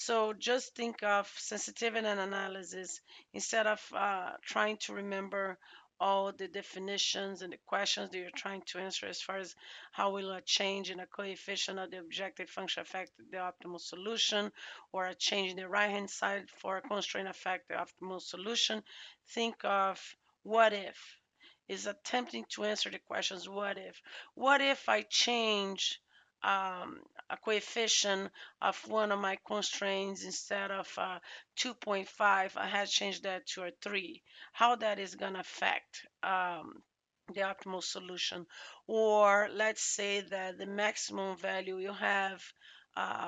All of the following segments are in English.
So just think of sensitivity and analysis instead of trying to remember all the definitions and the questions that you're trying to answer as far as how will a change in a coefficient of the objective function affect the optimal solution, or a change in the right hand side for a constraint affect the optimal solution. Think of what if, is attempting to answer the questions what if I change a coefficient of one of my constraints, instead of 2.5 I had changed that to a 3, how that is going to affect the optimal solution. Or let's say that the maximum value you have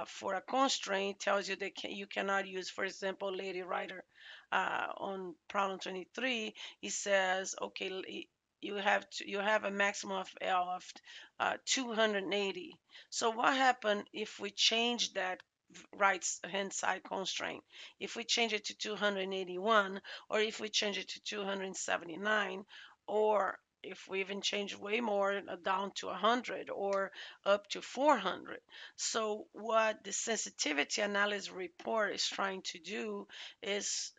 for a constraint tells you that you cannot use, for example, Lady Writer on problem 23, it says, okay, you have a maximum of L of 280. So what happened if we change that right hand side constraint? If we change it to 281, or if we change it to 279, or if we even change way more, down to 100 or up to 400. So what the sensitivity analysis report is trying to do is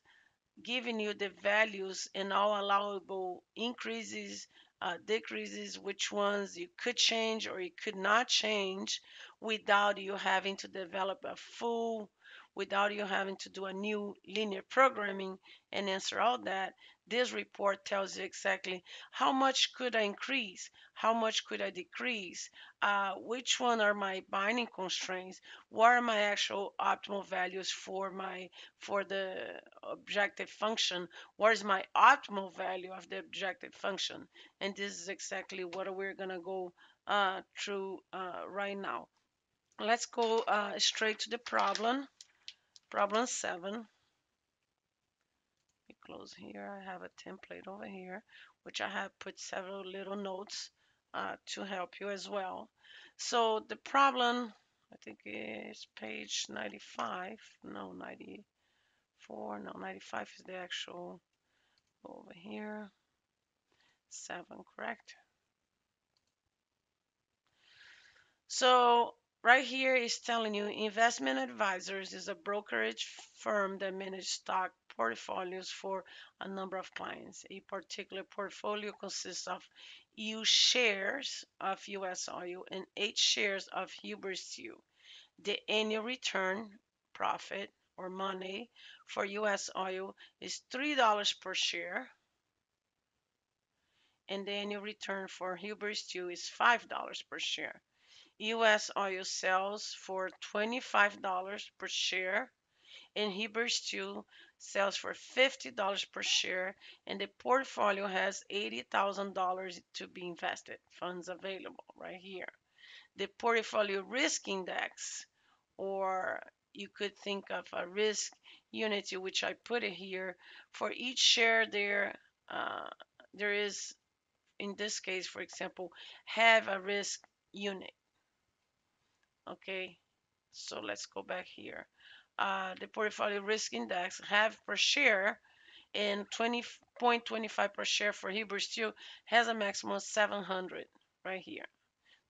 giving you the values in all allowable increases, decreases, which ones you could change or you could not change without you having to develop a full, without you having to do a new linear programming and answer all that. This report tells you exactly how much could I increase, how much could I decrease, which one are my binding constraints, what are my actual optimal values for the objective function, what is my optimal value of the objective function. And this is exactly what we're going to go through right now. Let's go straight to the problem 7. We close here. I have a template over here which I have put several little notes to help you as well. So the problem, I think is page 95, no, 94, no, 95 is the actual, over here, 7, correct? So right here is telling you investment advisors is a brokerage firm that manages stock portfolios for a number of clients. A particular portfolio consists of U shares of US Oil and 8 shares of Huber Steel. The annual return, profit or money, for US Oil is $3 per share, and the annual return for Huber Steel is $5 per share. US Oil sells for $25 per share, and Huber Steel sells for $50 per share, and the portfolio has $80,000 to be invested, funds available right here. The portfolio risk index, or you could think of a risk unity, which I put it here. For each share there is, in this case, for example, have a risk unit. Okay, so let's go back here. The portfolio risk index have per share, and 20.25 per share for Huber Steel has a maximum of 700 right here.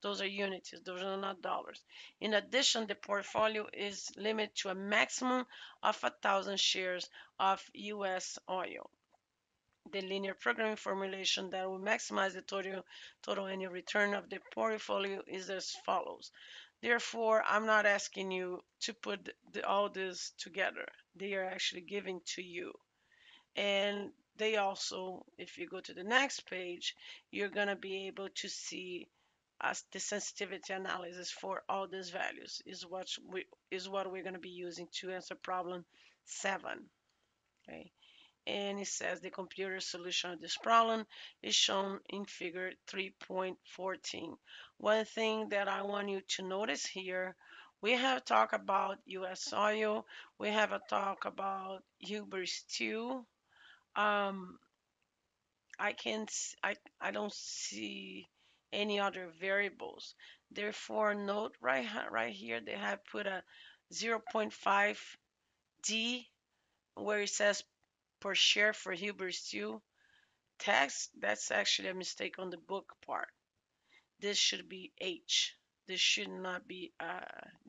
Those are units, those are not dollars. In addition, the portfolio is limited to a maximum of 1,000 shares of US Oil. The linear programming formulation that will maximize the total annual return of the portfolio is as follows. Therefore, I'm not asking you to put all this together. They are actually giving to you. And they also, if you go to the next page, you're going to be able to see the sensitivity analysis for all these values is what we're going to be using to answer problem 7. Okay, and it says the computer solution of this problem is shown in figure 3.14. One thing that I want you to notice here, we have talked about US Oil, we have a talk about Huber Steel. um, I don't see any other variables. Therefore, note right here they have put a 0.5 D where it says per share for Huber Steel. Text, that's actually a mistake on the book part. This should be H. This should not be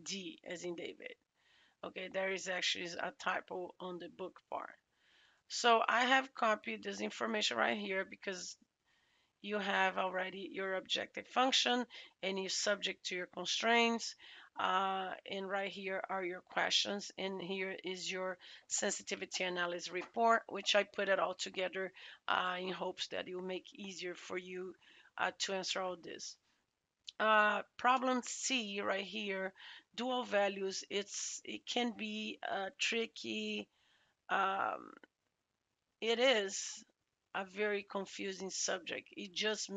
D as in David. Okay, there is actually a typo on the book part. So I have copied this information right here because you have already your objective function and you subject to your constraints. And right here are your questions, and here is your sensitivity analysis report, which I put it all together in hopes that it will make easier for you to answer all this. Problem C right here, dual values. It can be tricky. Um, it is a very confusing subject. It just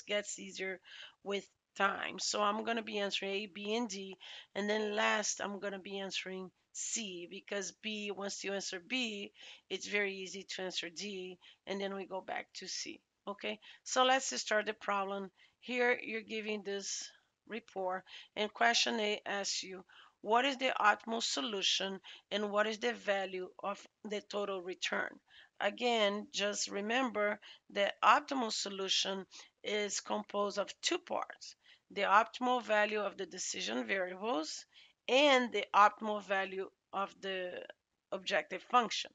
gets easier with time. So I'm gonna be answering A, B, and D, and then last I'm gonna be answering C because B, once you answer B, it's very easy to answer D, and then we go back to C. Okay, so let's start the problem. Here you're giving this report, and question A asks you, what is the optimal solution and what is the value of the total return? Again, just remember the optimal solution is composed of two parts: the optimal value of the decision variables and the optimal value of the objective function.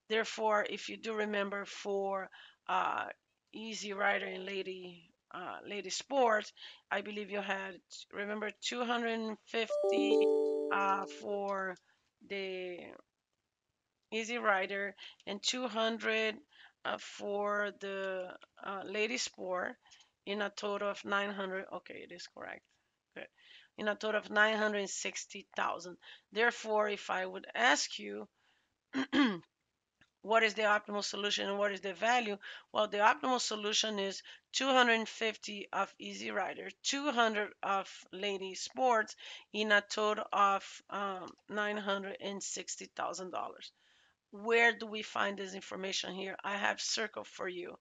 Therefore, if you do remember for uh, Easy Rider and Lady Sports, I believe you had, remember, 250 for the Easy Rider and 200 for the Lady Sport, in a total of 900. Okay, it is correct. Good. In a total of 960,000. Therefore, if I would ask you what is the optimal solution and what is the value? Well, the optimal solution is 250 of Easy Rider, 200 of Lady Sports, in a total of $960,000. Where do we find this information here? I have circled for you.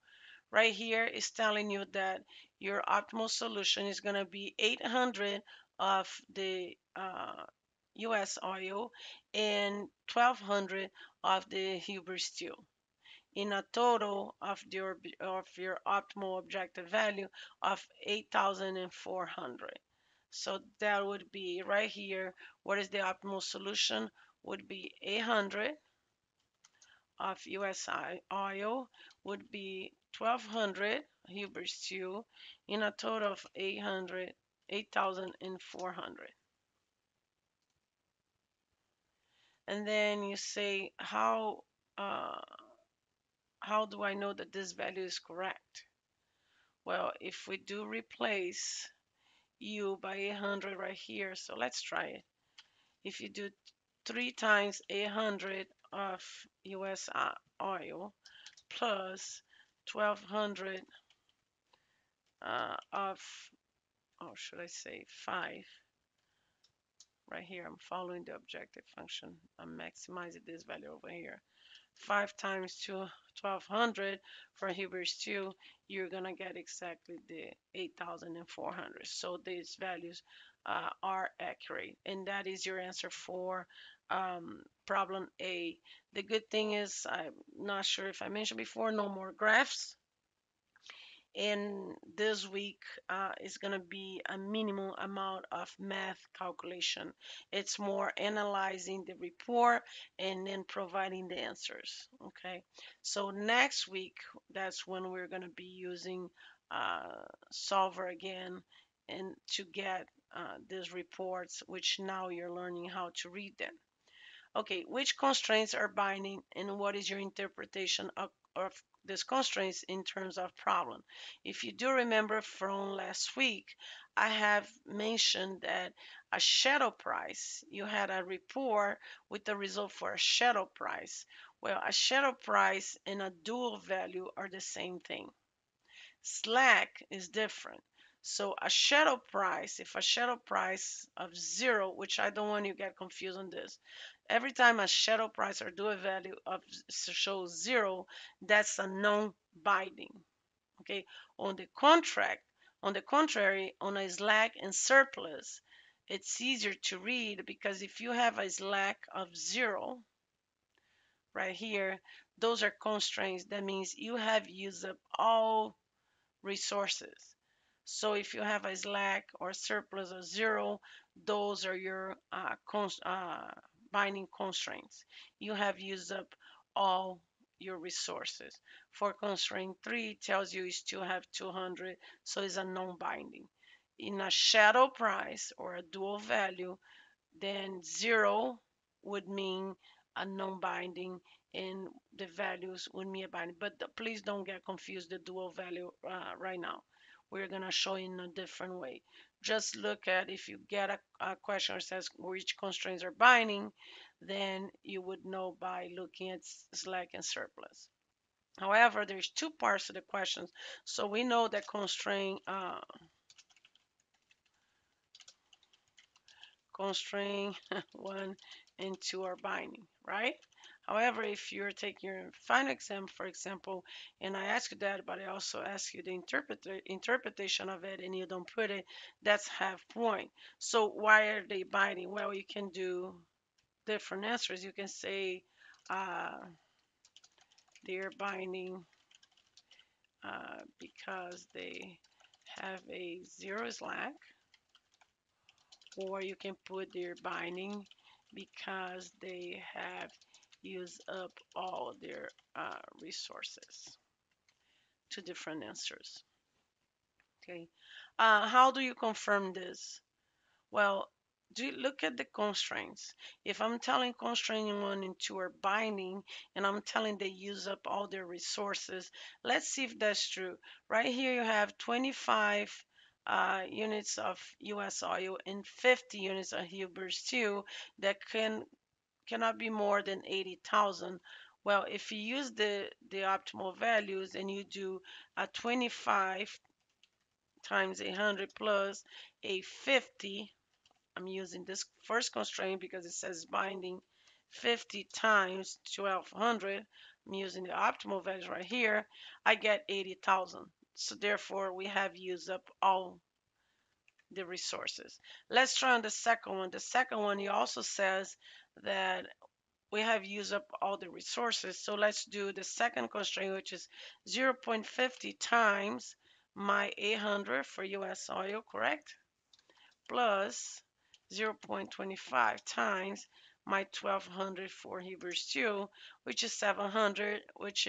Right here is telling you that your optimal solution is going to be 800 of the US oil and 1200 of the Huber steel, in a total of your optimal objective value of 8,400. So that would be right here. What is the optimal solution? Would be 800 of US oil, would be 1200 Huber steel, in a total of 8,400. And then you say, uh, how do I know that this value is correct? Well, if we do replace U by 800 right here, so let's try it. If you do 3 times 800 of US oil plus 1200 of, or should I say 5, right here, I'm following the objective function. I'm maximizing this value over here. 5 times 1200 for Huber's 2, you're gonna get exactly the 8,400. So these values are accurate, and that is your answer for problem A. The good thing is, I'm not sure if I mentioned before, no more graphs. And this week is going to be a minimal amount of math calculation. It's more analyzing the report and then providing the answers. Okay, so next week, that's when we're going to be using solver again, and to get these reports, which now you're learning how to read them. Okay, which constraints are binding and what is your interpretation of these constraints in terms of problem? If you do remember from last week, I have mentioned that a shadow price, you had a report with the result for a shadow price. Well, a shadow price and a dual value are the same thing. Slack is different. So a shadow price, if a shadow price of 0, which I don't want you to get confused on this. Every time a shadow price or dual value of shows 0, that's a non-binding. Okay. On the contract, on the contrary, on a slack and surplus, it's easier to read because if you have a slack of 0 right here, those are constraints. That means you have used up all resources. So if you have a slack or surplus or zero, those are your binding constraints. You have used up all your resources. For constraint 3, it tells you still have 200, so it's a non-binding. In a shadow price or a dual value, then zero would mean a non-binding and the values would mean a binding. But please don't get confused the dual value right now. We're going to show in a different way. Just look at if you get a question that says which constraints are binding, then you would know by looking at slack and surplus. However, there's two parts to the questions. So we know that constraint 1 and 2 are binding, right? However, if you're taking your final exam, for example, and I ask you that, but I also ask you the interpretation of it and you don't put it, that's half point. So why are they binding? Well, you can do different answers. You can say uh, they're binding because they have a zero slack, or you can put their binding because they have used up all their resources. Two different answers. Okay. How do you confirm this? Well, do you look at the constraints? If I'm telling constraint 1 and 2 are binding, and I'm telling they use up all their resources, let's see if that's true. Right here you have 25 units of US oil and 50 units of Huber steel that cannot be more than 80,000. Well, if you use the optimal values and you do a 25 times 100 plus a 50, I'm using this first constraint because it says binding 50 times 1200. I'm using the optimal values right here. I get 80,000. So therefore, we have used up all the resources. Let's try on the second one. The second one, he also says that we have used up all the resources. So let's do the second constraint, which is 0.50 times my 800 for US oil, correct? Plus 0.25 times my 1200 for Hebrew steel, which is 700, which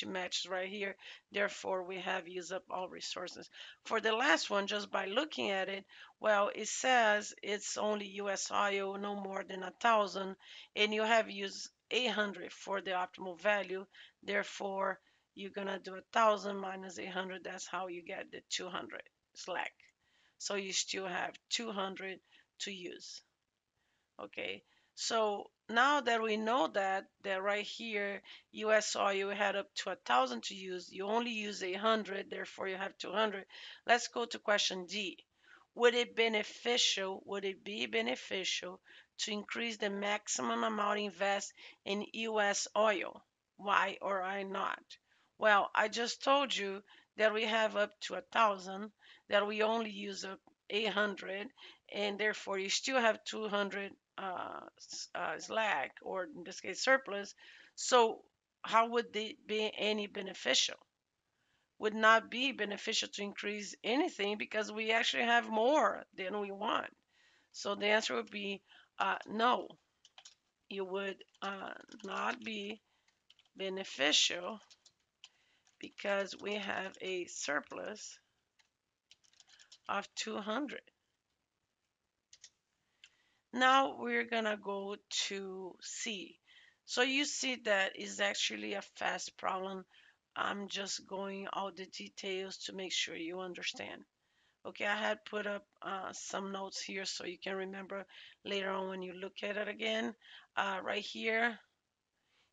matches right here. Therefore, we have used up all resources. For the last one, just by looking at it, well, it says it's only US oil, no more than 1,000, and you have used 800 for the optimal value. Therefore, you're gonna do 1,000 minus 800. That's how you get the 200 slack. So you still have 200 to use. Okay, so now that we know that right here US oil had up to 1,000 to use, you only use 800, therefore you have 200. Let's go to question D. Would it be beneficial to increase the maximum amount invest in US oil? Why or why not? Well, I just told you that we have up to 1,000, that we only use up 800, and therefore you still have 200 slack, or in this case surplus. So how would it be any beneficial? Would not be beneficial to increase anything because we actually have more than we want. So the answer would be no. It would not be beneficial because we have a surplus of 200. Now we're gonna go to C. So you see that is actually a fast problem. I'm just going all the details to make sure you understand. Okay, I had put up some notes here so you can remember later on when you look at it again. Right here,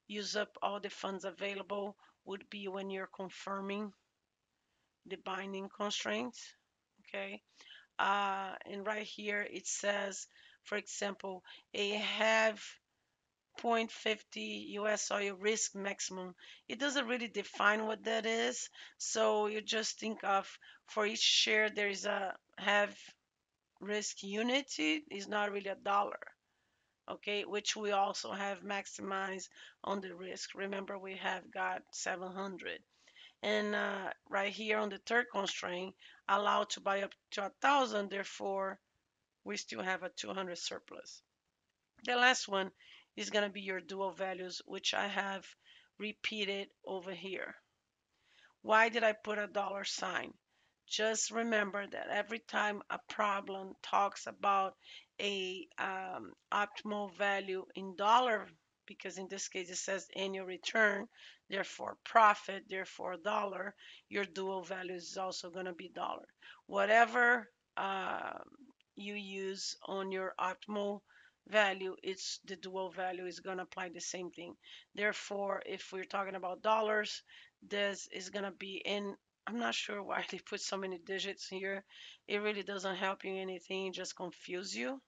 use up all the funds available would be when you're confirming the binding constraints. Okay, and right here it says, for example, a have 0.50 US oil risk maximum. It doesn't really define what that is. So you just think of for each share there is a have risk unity is not really a dollar. Okay, which we also have maximized on the risk. Remember, we have got 700. And right here on the third constraint, allowed to buy up to 1,000. Therefore, we still have a 200 surplus. The last one is going to be your dual values, which I have repeated over here. Why did I put a dollar sign? Just remember that every time a problem talks about a optimal value in dollar, because in this case it says annual return, therefore profit, therefore dollar, your dual value is also going to be dollar. Whatever uh, you use on your optimal value, it's the dual value is going to apply the same thing. Therefore, if we're talking about dollars, this is going to be in. I'm not sure why they put so many digits here. It really doesn't help you anything, it just confuse you.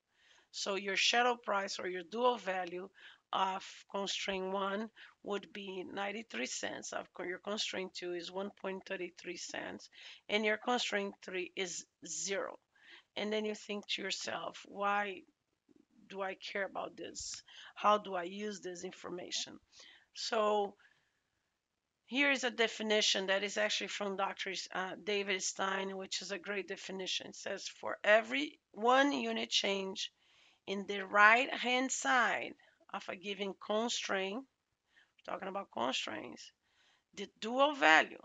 So your shadow price or your dual value of constraint 1 would be 93 cents. Of course, your constraint 2 is 1.33 cents, and your constraint 3 is 0. And then you think to yourself, why do I care about this? How do I use this information? So here is a definition that is actually from Dr. David Stein, which is a great definition. It says, for every 1 unit change in the right hand side of a given constraint, talking about constraints, the dual value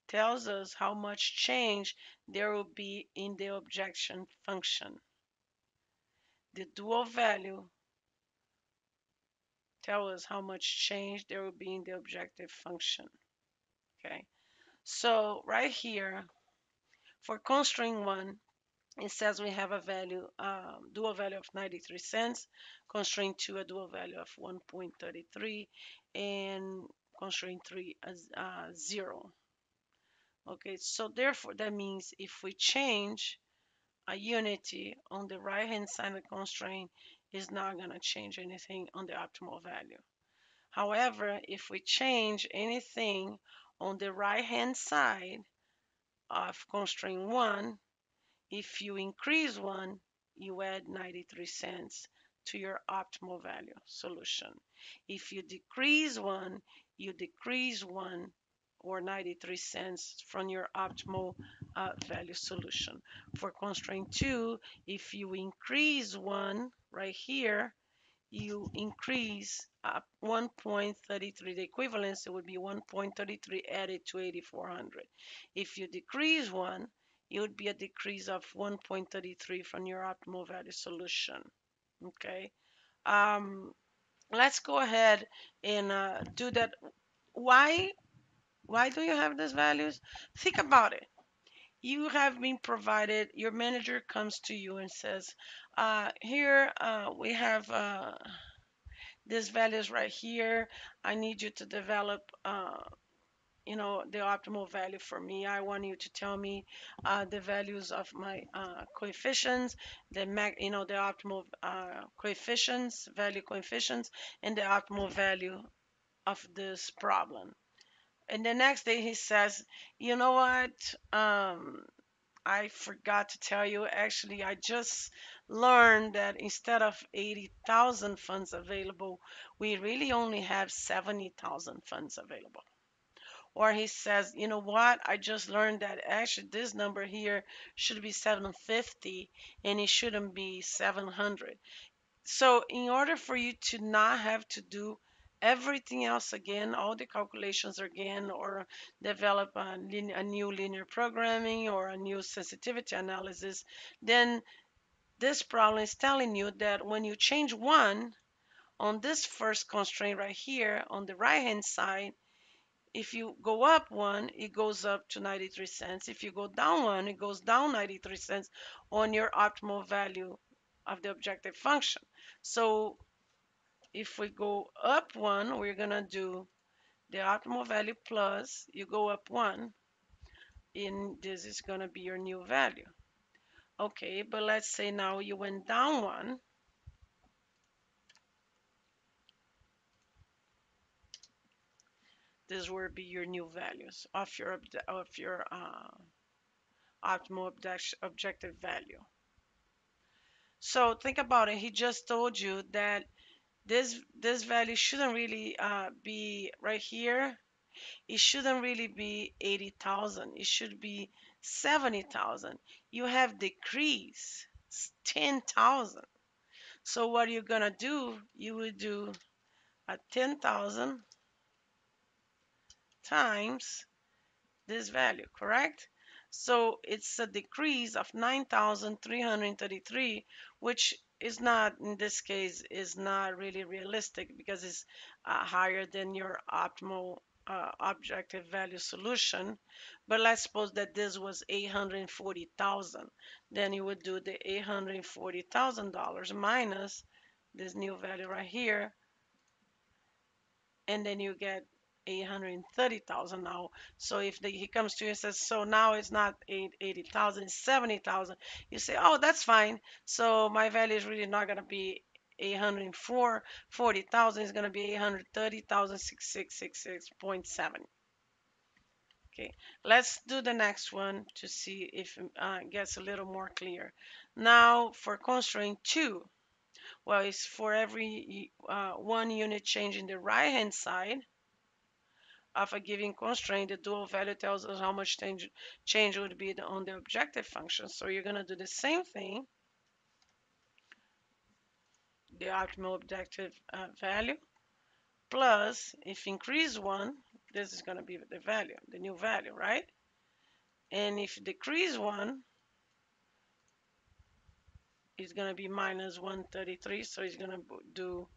tells us how much change there will be in the objection function. The dual value tells us how much change there will be in the objective function. Okay, so right here for constraint 1, it says we have a value, dual value of 93 cents, constraint 2 a dual value of 1.33, and constraint 3 as 0. Okay, so therefore that means if we change a unity on the right hand side of the constraint, is not going to change anything on the optimal value. However, if we change anything on the right hand side of constraint 1, if you increase 1, you add 93 cents to your optimal value solution. If you decrease 1, you decrease 1 or 93 cents from your optimal value solution. For constraint 2, if you increase 1 right here, you increase 1.33. The equivalence, it would be 1.33 added to 8,400. If you decrease 1, it would be a decrease of 1.33 from your optimal value solution. Okay. Um, let's go ahead and do that. Why? Why do you have these values? Think about it. You have been provided, your manager comes to you and says, here we have these values right here. I need you to develop, the optimal value for me. I want you to tell me the values of my coefficients, the optimal coefficients, value coefficients, and the optimal value of this problem. And the next day he says, you know what? I forgot to tell you, actually, I just learned that instead of 80,000 funds available, we really only have 70,000 funds available. Or he says, you know what, I just learned that actually this number here should be 750 and it shouldn't be 700. So, in order for you to not have to do everything else again, all the calculations again, or develop a new linear programming or a new sensitivity analysis, then this problem is telling you that when you change one on this first constraint right here on the right hand side, if you go up one, it goes up to 93 cents. If you go down one, it goes down 93 cents on your optimal value of the objective function. So if we go up one, we're gonna do the optimal value plus, you go up one, and this is gonna be your new value. Okay, but let's say now you went down one. This will be your new values of your optimal objective value. So think about it. He just told you that this value shouldn't really be right here. It shouldn't really be 80,000. It should be 70,000. You have decreased 10,000. So what you're gonna do, you would do a 10,000 times this value, correct? So it's a decrease of 9,333, which is not, in this case, is not really realistic because it's higher than your optimal objective value solution. But let's suppose that this was 840,000. Then you would do the $840,000 minus this new value right here, and then you get 830,000 now. So if he comes to you and says, so now it's not 80,000, it's 70,000, you say, oh, that's fine. So my value is really not going to be 804, 40,000 is going to be 830,666.7. Okay, let's do the next one to see if it gets a little more clear. Now for constraint 2, well, it's for every 1 unit change in the right hand side of a given constraint, the dual value tells us how much change would be on the objective function. So you're going to do the same thing, the optimal objective value, plus if increase 1, this is going to be the value, the new value, right? And if decrease 1, it's going to be minus 133. So it's going to do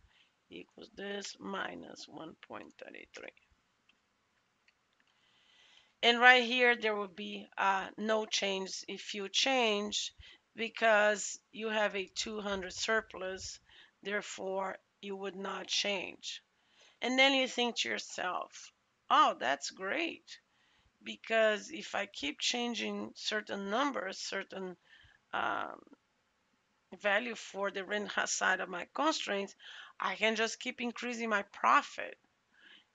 equals this minus 1.33. And right here, there will be no change if you change because you have a 200 surplus, therefore you would not change. And then you think to yourself, oh, that's great because if I keep changing certain numbers, certain um, value for the rent side of my constraints, I can just keep increasing my profit.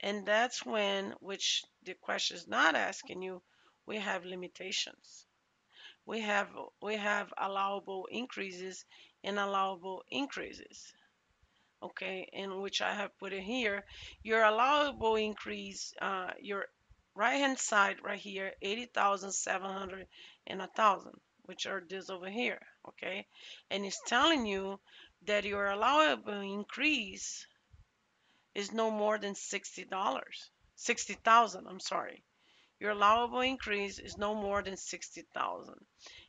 And that's when, which the question is not asking you, we have limitations. We have we have allowable increases and allowable increases. Okay, in which I have put it here. Your allowable increase, your right hand side right here, 80,700 and 1,000, which are this over here. Okay, and it's telling you that your allowable increase is no more than $60. 60,000, I'm sorry. Your allowable increase is no more than 60,000.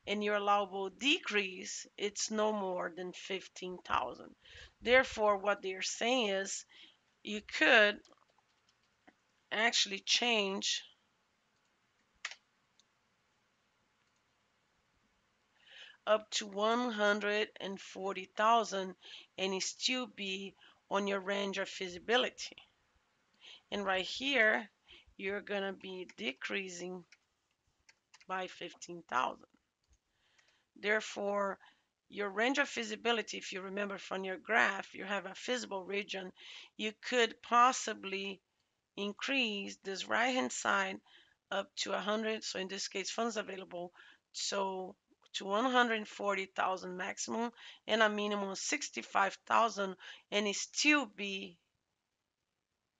And your allowable decrease, it's no more than 15,000. Therefore, what they're saying is you could actually change up to 140,000 and it still be on your range of feasibility. And right here, you're going to be decreasing by 15,000. Therefore, your range of feasibility, if you remember from your graph, you have a feasible region, you could possibly increase this right-hand side up to 100. So in this case, funds available. So to 140,000 maximum and a minimum of 65,000 and it still be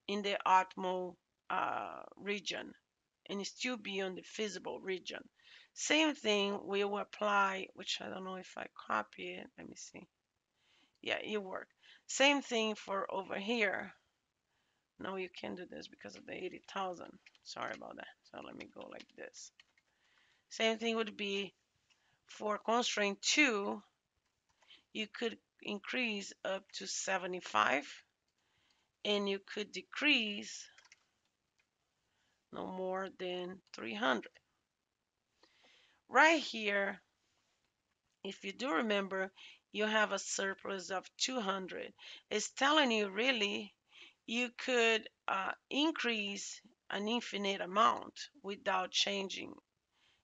in the optimal region and still be on the feasible region. Same thing we will apply, which I don't know if I copy it. Let me see. Yeah, it worked. Same thing for over here. No, you can't do this because of the 80,000. Sorry about that. So let me go like this. Same thing would be for constraint 2. You could increase up to 75 and you could decrease no more than 300. Right here, if you do remember, you have a surplus of 200. It's telling you really you could increase an infinite amount without changing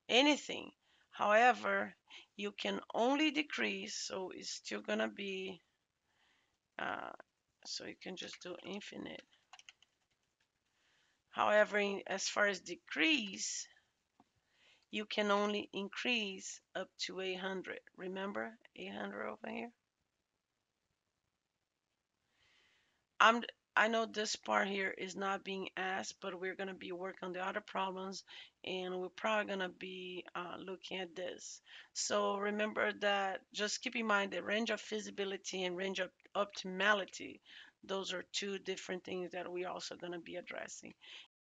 anything. However, you can only decrease, so it's still gonna be, uh, so you can just do infinite. However, as far as decrease, you can only increase up to 800. Remember 800 over here? I know this part here is not being asked, but we're going to be working on the other problems and we're probably going to be looking at this. So remember that just keep in mind the range of feasibility and range of optimality. Those are two different things that we're also going to be addressing.